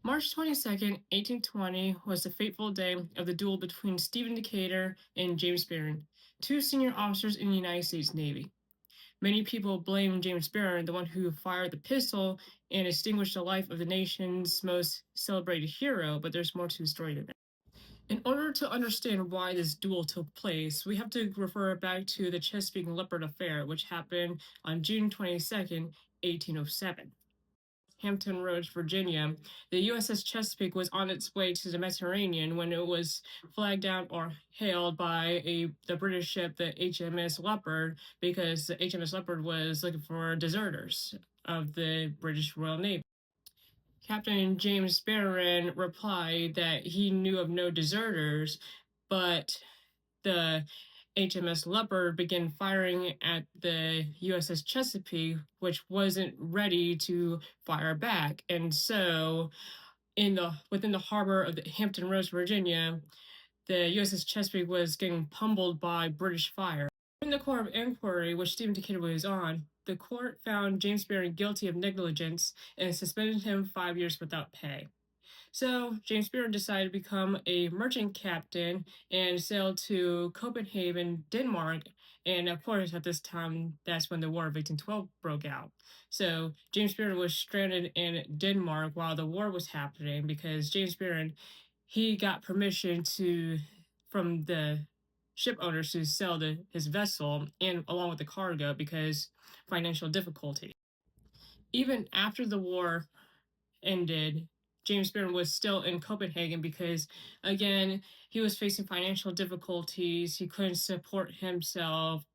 March 22nd, 1820 was the fateful day of the duel between Stephen Decatur and James Barron, two senior officers in the United States Navy. Many people blame James Barron, the one who fired the pistol and extinguished the life of the nation's most celebrated hero, but there's more to the story than that. In order to understand why this duel took place, we have to refer back to the Chesapeake Leopard affair, which happened on June 22nd, 1807. Hampton Roads, Virginia, the USS Chesapeake was on its way to the Mediterranean when it was flagged down or hailed by the British ship, the HMS Leopard, because the HMS Leopard was looking for deserters of the British Royal Navy. Captain James Barron replied that he knew of no deserters, but the HMS Leopard began firing at the USS Chesapeake, which wasn't ready to fire back. And so within the harbor of the Hampton Roads, Virginia, the USS Chesapeake was getting pummeled by British fire. In the court of inquiry, which Stephen Decatur was on, the court found James Barron guilty of negligence and suspended him 5 years without pay. So James Burr decided to become a merchant captain and sailed to Copenhagen, Denmark. And of course, at this time, that's when the War of 1812 broke out. So James Barron was stranded in Denmark while the war was happening because James Barron, he got permission from the ship owners to sell his vessel and along with the cargo because financial difficulty. Even after the war ended, James Burr was still in Copenhagen because, again, he was facing financial difficulties. He couldn't support himself,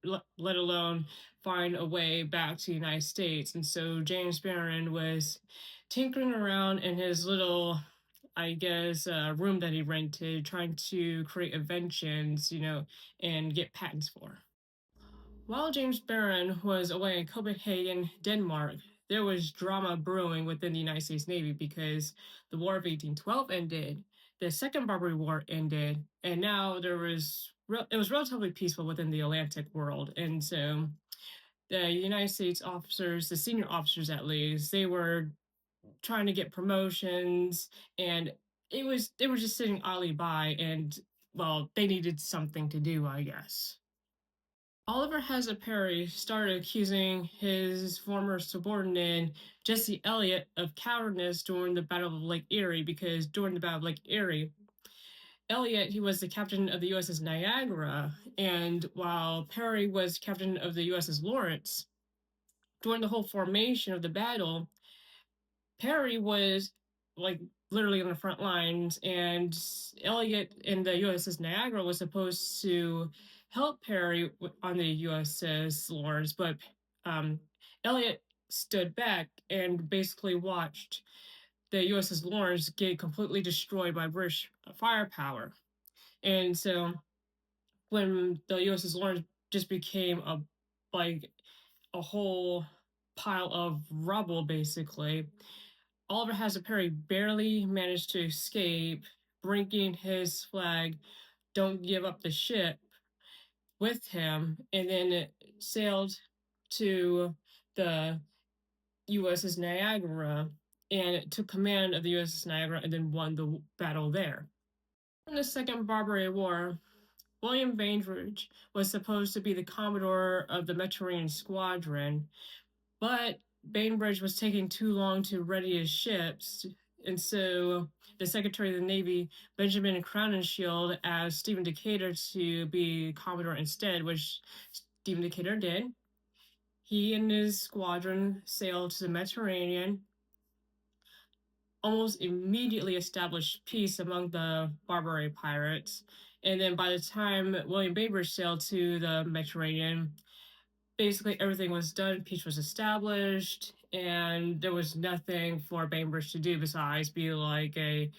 let alone find a way back to the United States. And so James Barron was tinkering around in his little, I guess, room that he rented, trying to create inventions, and get patents for. While James Barron was away in Copenhagen, Denmark, there was drama brewing within the United States Navy because the War of 1812 ended, the Second Barbary War ended, and now it was relatively peaceful within the Atlantic world. And so the United States officers, the senior officers at least, they were trying to get promotions, and they were just sitting idly by, and well, they needed something to do, I guess. Oliver Hazard Perry started accusing his former subordinate, Jesse Elliott, of cowardice during the Battle of Lake Erie because during the Battle of Lake Erie, Elliott, he was the captain of the USS Niagara, and while Perry was captain of the USS Lawrence, during the whole formation of the battle, Perry was like literally on the front lines, and Elliott in the USS Niagara was supposed to help Perry on the USS Lawrence, but um, Elliott stood back and basically watched the USS Lawrence get completely destroyed by British firepower. And so when the USS Lawrence just became like a whole pile of rubble, basically, Oliver Hazard Perry barely managed to escape, bringing his flag, "Don't give up the ship," with him, and then sailed to the USS Niagara and took command of the USS Niagara and then won the battle there. In the Second Barbary War, William Bainbridge was supposed to be the commodore of the Mediterranean Squadron, but Bainbridge was taking too long to ready his ships, and so the Secretary of the Navy, Benjamin Crowninshield, asked Stephen Decatur to be Commodore instead, which Stephen Decatur did. He and his squadron sailed to the Mediterranean, almost immediately established peace among the Barbary pirates, and then by the time William Bainbridge sailed to the Mediterranean, basically everything was done, peace was established, and there was nothing for Bainbridge to do besides be like a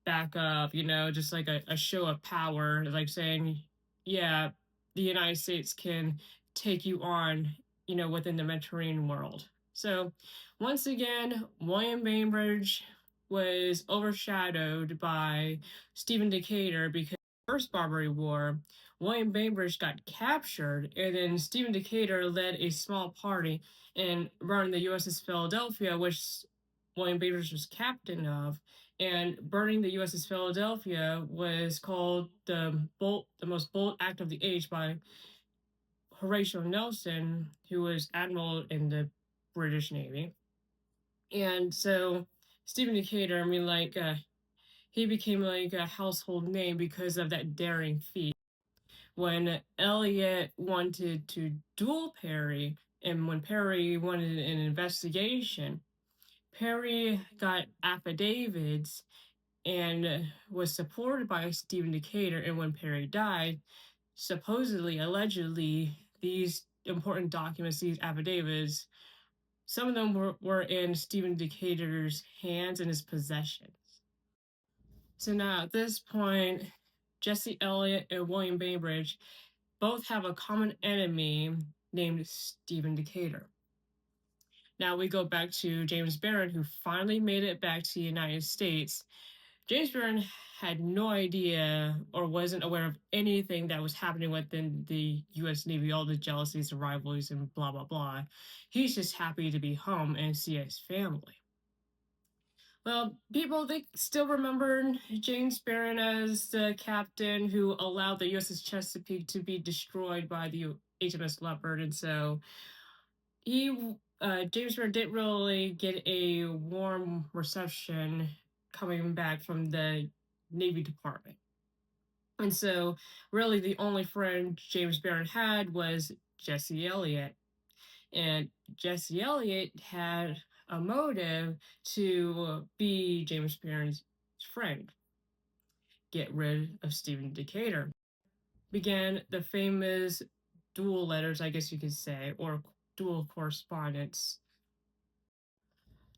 backup, just like a show of power, like saying, yeah, the United States can take you on, within the Mediterranean world. So once again, William Bainbridge was overshadowed by Stephen Decatur because First Barbary War, William Bainbridge got captured, and then Stephen Decatur led a small party and burned the USS Philadelphia, which William Bainbridge was captain of, and burning the USS Philadelphia was called the most bold act of the age by Horatio Nelson, who was admiral in the British Navy. And so Stephen Decatur, he became like a household name because of that daring feat. When Elliot wanted to duel Perry, and when Perry wanted an investigation, Perry got affidavits and was supported by Stephen Decatur. And when Perry died, supposedly, allegedly, these important documents, these affidavits, some of them were in Stephen Decatur's hands and his possessions. So now at this point, Jesse Elliott and William Bainbridge both have a common enemy named Stephen Decatur. Now we go back to James Barron, who finally made it back to the United States. James Barron had no idea or wasn't aware of anything that was happening within the U.S. Navy, all the jealousies and rivalries and blah, blah, blah. He's just happy to be home and see his family. Well, people, they still remember James Barron as the captain who allowed the USS Chesapeake to be destroyed by the HMS Leopard, and so James Barron didn't really get a warm reception coming back from the Navy Department. And so, really, the only friend James Barron had was Jesse Elliott. And Jesse Elliott had a motive to be James Barron's friend, get rid of Stephen Decatur. Began the famous duel letters, I guess you could say, or duel correspondence.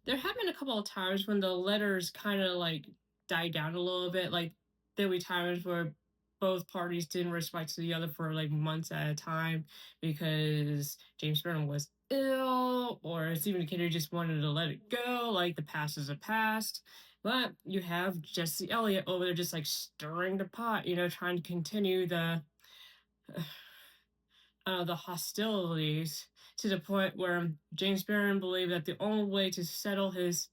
There have been a couple of times when the letters kind of like died down a little bit. Like there were times where both parties didn't respond to the other for like months at a time because James Barron was ill or Stephen Decatur just wanted to let it go. Like the past is a past. But you have Jesse Elliott over there just like stirring the pot, trying to continue the hostilities to the point where James Barron believed that the only way to settle his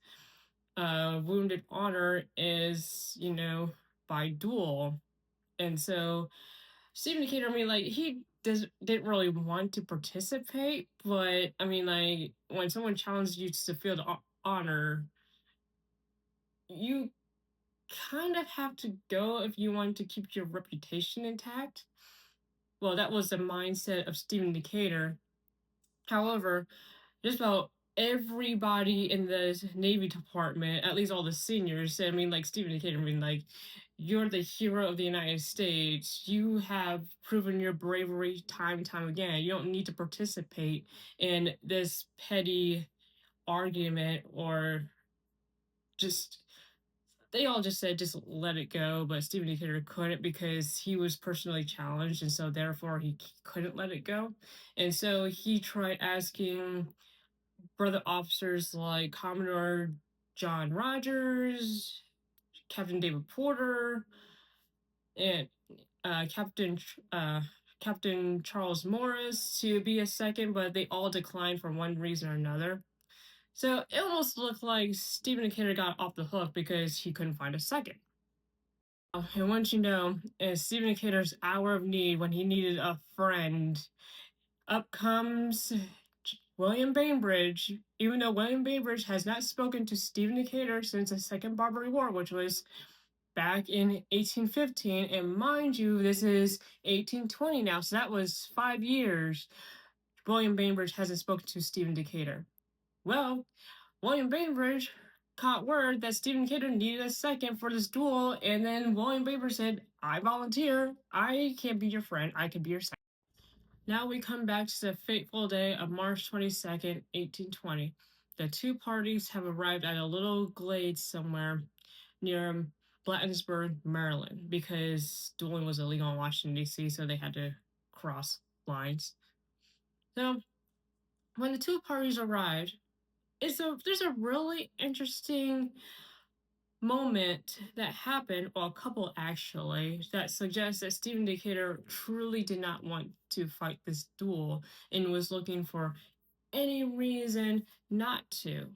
wounded honor is, by duel. And so Stephen Decatur, didn't really want to participate, but when someone challenges you to the field of honor, you kind of have to go if you want to keep your reputation intact. Well, that was the mindset of Stephen Decatur. However, just about everybody in the Navy Department, at least all the seniors, said, Stephen Decatur, you're the hero of the United States. You have proven your bravery time and time again. You don't need to participate in this petty argument or just. They all just said, just let it go, but Stephen Decatur couldn't because he was personally challenged, and so therefore he couldn't let it go. And so he tried asking brother officers like Commodore John Rogers, Captain David Porter, and Captain Charles Morris to be a second, but they all declined for one reason or another. So it almost looked like Stephen Decatur got off the hook because he couldn't find a second. And once in Stephen Decatur's hour of need, when he needed a friend, up comes William Bainbridge, even though William Bainbridge has not spoken to Stephen Decatur since the Second Barbary War, which was back in 1815. And mind you, this is 1820 now, so that was 5 years. William Bainbridge hasn't spoken to Stephen Decatur. Well, William Bainbridge caught word that Stephen Decatur needed a second for this duel, and then William Bainbridge said, I volunteer. I can't be your friend. I can be your second. Now we come back to the fateful day of March 22nd, 1820. The two parties have arrived at a little glade somewhere near Bladensburg, Maryland, because dueling was illegal in Washington, D.C., so they had to cross lines. So, when the two parties arrived, there's a really interesting moment that happened, or a couple actually, that suggests that Stephen Decatur truly did not want to fight this duel and was looking for any reason not to.